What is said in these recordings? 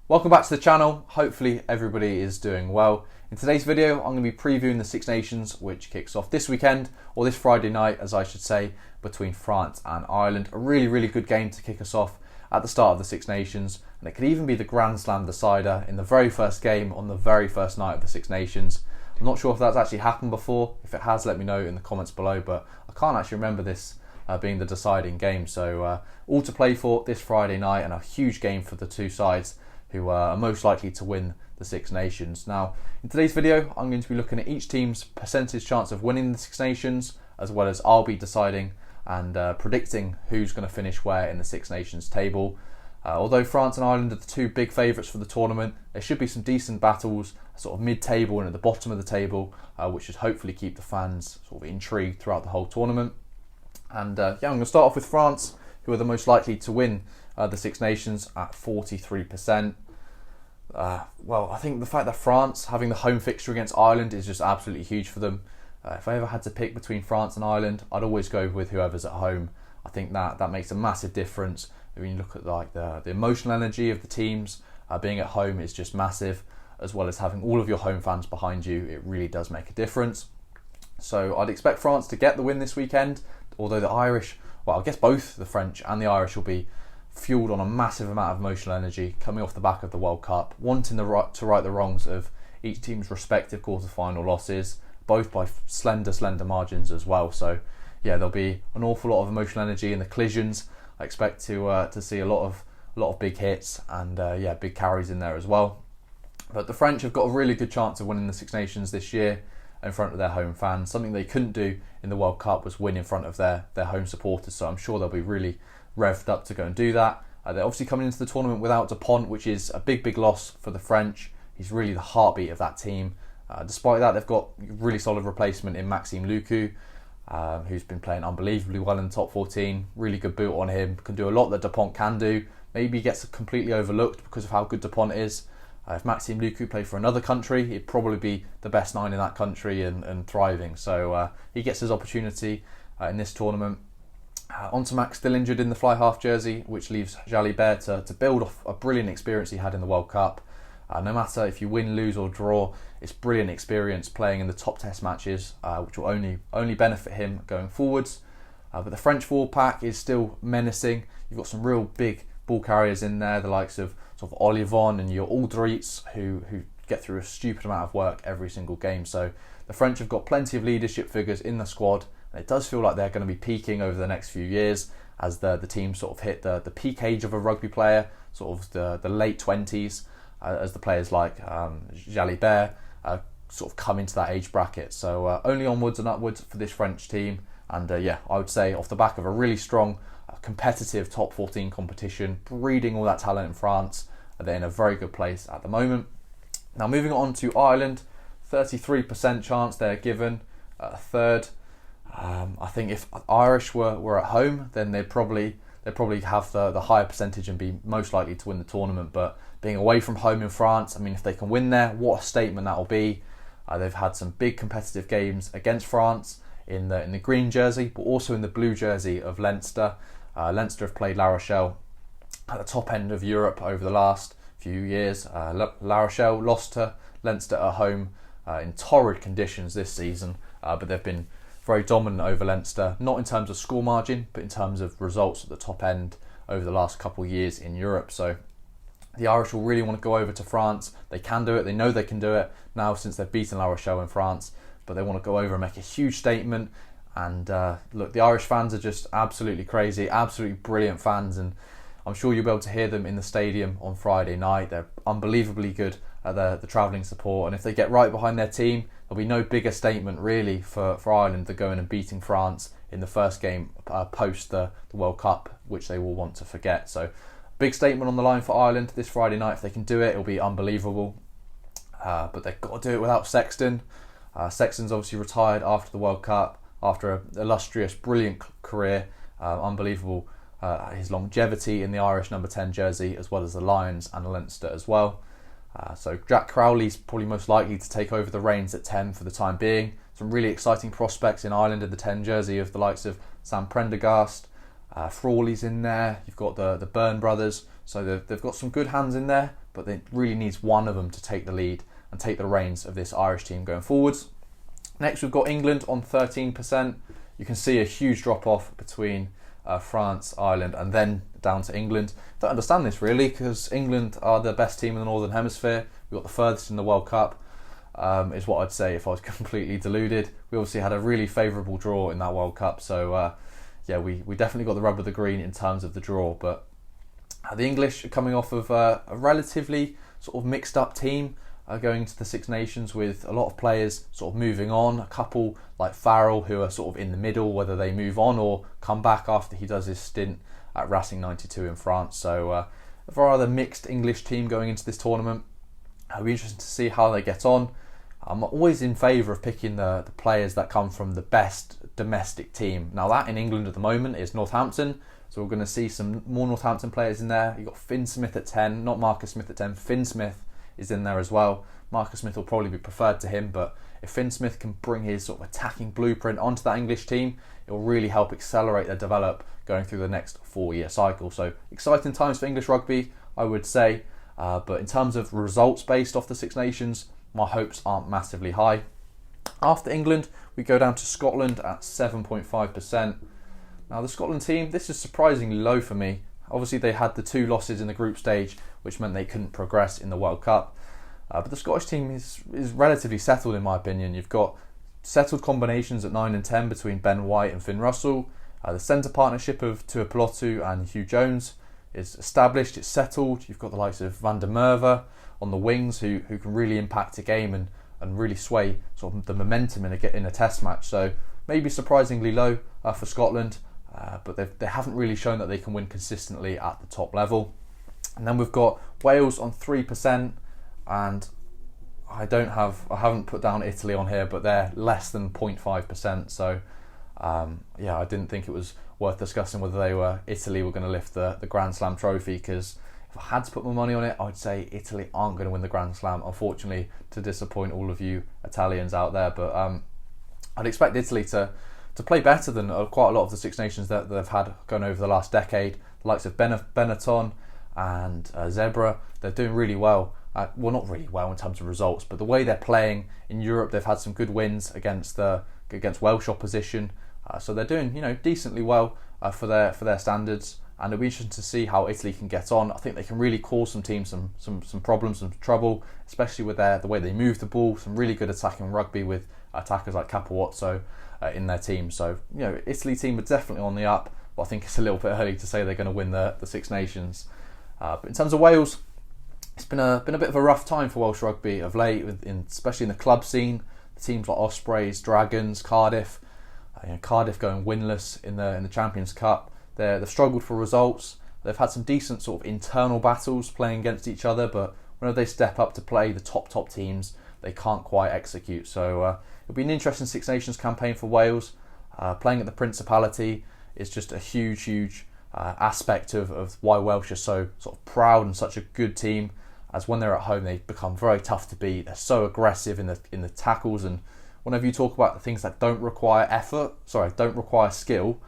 Welcome back to the channel. Hopefully everybody is doing well. In today's video, I'm going to be previewing the Six Nations, which kicks off this weekend, or this Friday night, as I should say, between France and Ireland. A really good game to kick us off at the start of the Six Nations, and it could even be the Grand Slam decider in the very first game on the very first night of the Six Nations. I'm not sure if that's actually happened before. If it has, let me know in the comments below, but I can't actually remember this being the deciding game. So all to play for this Friday night, and a huge game for the two sides who are most likely to win the Six Nations. Now, in today's video, I'm going to be looking at each team's percentage chance of winning the Six Nations, as well as I'll be deciding and predicting who's going to finish where in the Six Nations table. Although France and Ireland are the two big favourites for the tournament, there should be some decent battles sort of mid-table and at the bottom of the table, which should hopefully keep the fans sort of intrigued throughout the whole tournament. And I'm going to start off with France, who are the most likely to win the Six Nations at 43%. Well, I think the fact that France having the home fixture against Ireland is just absolutely huge for them. If I ever had to pick between France and Ireland, I'd always go with whoever's at home. I think that makes a massive difference. When you look at like the emotional energy of the teams, being at home is just massive, as well as having all of your home fans behind you. It really does make a difference. So I'd expect France to get the win this weekend, although the Irish, well, I guess both the French and the Irish will be fueled on a massive amount of emotional energy coming off the back of the World Cup, wanting to right the wrongs of each team's respective quarter-final losses, both by slender margins as well. So yeah, there'll be an awful lot of emotional energy in the collisions. I expect to see a lot of big hits and yeah, big carries in there as well. But the French have got a really good chance of winning the Six Nations this year in front of their home fans. Something they couldn't do in the World Cup was win in front of their home supporters. So I'm sure they'll be really revved up to go and do that. They're obviously coming into the tournament without Dupont, which is a big loss for the French. He's really the heartbeat of that team. Despite that, they've got a really solid replacement in Maxime Lucu, who's been playing unbelievably well in the top 14. Really good boot on him. Can do a lot that Dupont can do. Maybe he gets completely overlooked because of how good Dupont is. If Maxime Lucu played for another country, he'd probably be the best nine in that country and thriving. So he gets his opportunity in this tournament. Ntamack still injured in the fly half jersey, which leaves Jalibert to build off a brilliant experience he had in the World Cup. No matter if you win, lose or draw, it's brilliant experience playing in the top test matches, which will only benefit him going forwards. But the French forward pack is still menacing. You've got some real big ball carriers in there, the likes of sort of Olivon and your Alderweireld, who get through a stupid amount of work every single game. So the French have got plenty of leadership figures in the squad. And it does feel like they're going to be peaking over the next few years as the team sort of hit the peak age of a rugby player, sort of the late 20s, as the players like Jalibert sort of come into that age bracket. So only onwards and upwards for this French team. And yeah, I would say off the back of a really strong competitive top 14 competition, breeding all that talent in France, they're in a very good place at the moment. Now moving on to Ireland, 33% chance they're given, a third. I think if Irish were at home, then they'd probably have the higher percentage and be most likely to win the tournament. But being away from home in France, I mean, if they can win there, what a statement that'll be. They've had some big competitive games against France in the green jersey, but also in the blue jersey of Leinster. Leinster have played La Rochelle at the top end of Europe over the last few years. La Rochelle lost to Leinster at home in torrid conditions this season, but they've been very dominant over Leinster, not in terms of score margin, but in terms of results at the top end over the last couple of years in Europe. So the Irish will really want to go over to France. They can do it. They know they can do it now since they've beaten La Rochelle in France, but they want to go over and make a huge statement. And look, the Irish fans are just absolutely crazy, absolutely brilliant fans, and I'm sure you'll be able to hear them in the stadium on Friday night. They're unbelievably good at the travelling support, and if they get right behind their team, there'll be no bigger statement really for Ireland than going and beating France in the first game post the World Cup, which they will want to forget. So big statement on the line for Ireland this Friday night. If they can do it, it'll be unbelievable. But they've got to do it without Sexton. Sexton's obviously retired after the World Cup, after an illustrious, brilliant career. Unbelievable his longevity in the Irish number 10 jersey, as well as the Lions and the Leinster as well. So Jack Crowley's probably most likely to take over the reins at 10 for the time being. Some really exciting prospects in Ireland in the 10 jersey of the likes of Sam Prendergast, Frawley's in there. You've got the Byrne brothers. So they've got some good hands in there, but it really needs one of them to take the lead and take the reins of this Irish team going forwards. Next, we've got England on 13%. You can see a huge drop off between France, Ireland, and then down to England. Don't understand this really, because England are the best team in the Northern Hemisphere. We got the furthest in the World Cup, is what I'd say if I was completely deluded. We obviously had a really favourable draw in that World Cup, so yeah, we definitely got the rub of the green in terms of the draw. But the English are coming off of a relatively sort of mixed up team, going to the Six Nations with a lot of players sort of moving on. A couple like Farrell who are sort of in the middle, whether they move on or come back after he does his stint at Racing 92 in France. So a rather mixed English team going into this tournament. It'll be interesting to see how they get on. I'm always in favour of picking the players that come from the best domestic team. Now that in England at the moment is Northampton, so we're going to see some more Northampton players in there. You've got Finn Smith at 10, not Marcus Smith at 10, Finn Smith is in there as well. Marcus Smith will probably be preferred to him, but if Finn Smith can bring his sort of attacking blueprint onto that English team, it will really help accelerate their develop going through the next 4-year cycle. So exciting times for English rugby, I would say, but in terms of results based off the Six Nations, my hopes aren't massively high. After England, we go down to Scotland at 7.5%. Now the Scotland team, this is surprisingly low for me. Obviously they had the 2 losses in the group stage, which meant they couldn't progress in the World Cup. But the Scottish team is relatively settled in my opinion. You've got settled combinations at 9 and 10 between Ben White and Finn Russell. The centre partnership of Tuipulotu and Hugh Jones is established, it's settled. You've got the likes of Van der Merwe on the wings who can really impact a game and really sway sort of the momentum in a test match. So maybe surprisingly low for Scotland, but they haven't really shown that they can win consistently at the top level. And then we've got Wales on 3%, and I haven't put down Italy on here, but they're less than 0.5%. So yeah, I didn't think it was worth discussing whether Italy were going to lift the Grand Slam trophy, because if I had to put my money on it, I'd say Italy aren't going to win the Grand Slam, unfortunately, to disappoint all of you Italians out there. But I'd expect Italy to play better than quite a lot of the Six Nations that they've had going over the last decade. The likes of Benetton and Zebra, they're doing really well. Well, not really well in terms of results, but the way they're playing in Europe, they've had some good wins against Welsh opposition. So they're doing, decently well for their standards, and it'll be interesting to see how Italy can get on. I think they can really cause some teams some problems, some trouble, especially with the way they move the ball. Some really good attacking rugby with attackers like Capuozzo in their team. So Italy team are definitely on the up, but I think it's a little bit early to say they're going to win the Six Nations. But in terms of Wales, it's been a bit of a rough time for Welsh rugby of late, especially in the club scene. The teams like Ospreys, Dragons, Cardiff. Cardiff going winless in the Champions Cup. They've struggled for results. They've had some decent sort of internal battles playing against each other, but whenever they step up to play the top teams, they can't quite execute. So it'll be an interesting Six Nations campaign for Wales. Playing at the Principality is just a huge aspect of why Welsh are so sort of proud and such a good team. As when they're at home, they become very tough to beat. They're so aggressive in the tackles, and whenever you talk about the things that don't require skill,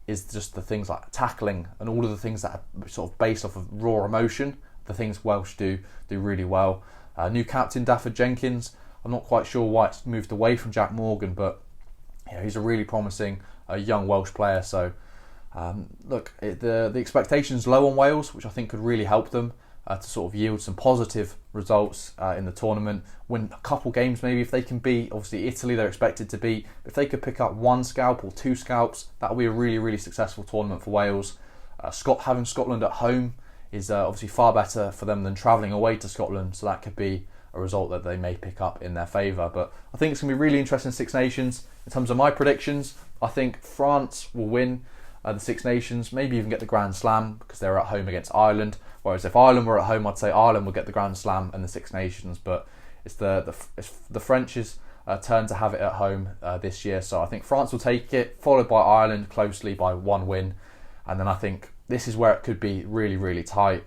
is just the things like tackling and all of the things that are sort of based off of raw emotion. The things Welsh do really well. New captain Dafford Jenkins. I'm not quite sure why it's moved away from Jack Morgan, but he's a really promising young Welsh player. So the expectations low on Wales, which I think could really help them to sort of yield some positive results in the tournament. Win a couple games maybe if they can beat, obviously Italy they're expected to beat. If they could pick up 1 scalp or 2 scalps, that would be a really successful tournament for Wales. Having Scotland at home is obviously far better for them than travelling away to Scotland, so that could be a result that they may pick up in their favour. But I think it's going to be really interesting Six Nations. In terms of my predictions, I think France will win the Six Nations, maybe even get the Grand Slam because they're at home against Ireland. Whereas if Ireland were at home, I'd say Ireland will get the Grand Slam and the Six Nations. But it's the French's turn to have it at home this year. So I think France will take it, followed by Ireland closely by 1 win. And then I think this is where it could be really tight.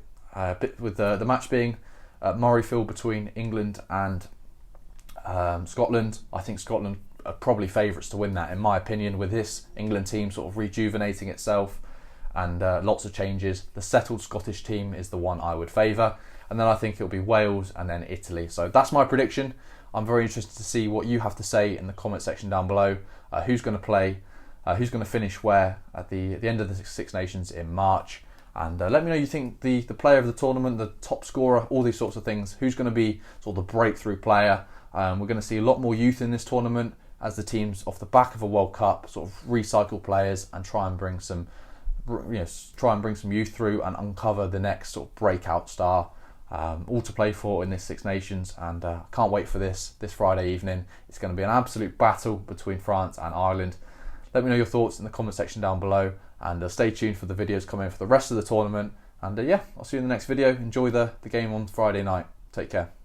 With the match being Murrayfield between England and Scotland. I think Scotland are probably favourites to win that, in my opinion, with this England team sort of rejuvenating itself and lots of changes. The settled Scottish team is the one I would favour. and then I think it'll be Wales and then Italy. So that's my prediction. I'm very interested to see what you have to say in the comment section down below. Who's going to play, who's going to finish where at the end of the Six Nations in March. And let me know you think the player of the tournament, the top scorer, all these sorts of things. Who's going to be sort of the breakthrough player? We're going to see a lot more youth in this tournament as the teams off the back of a World Cup sort of recycle players and try and bring some youth through and uncover the next sort of breakout star. All to play for in this Six Nations, and I can't wait for this Friday evening. It's going to be an absolute battle between France and Ireland. Let me know your thoughts in the comment section down below, and stay tuned for the videos coming for the rest of the tournament. And yeah, I'll see you in the next video. Enjoy the game on Friday night. Take care.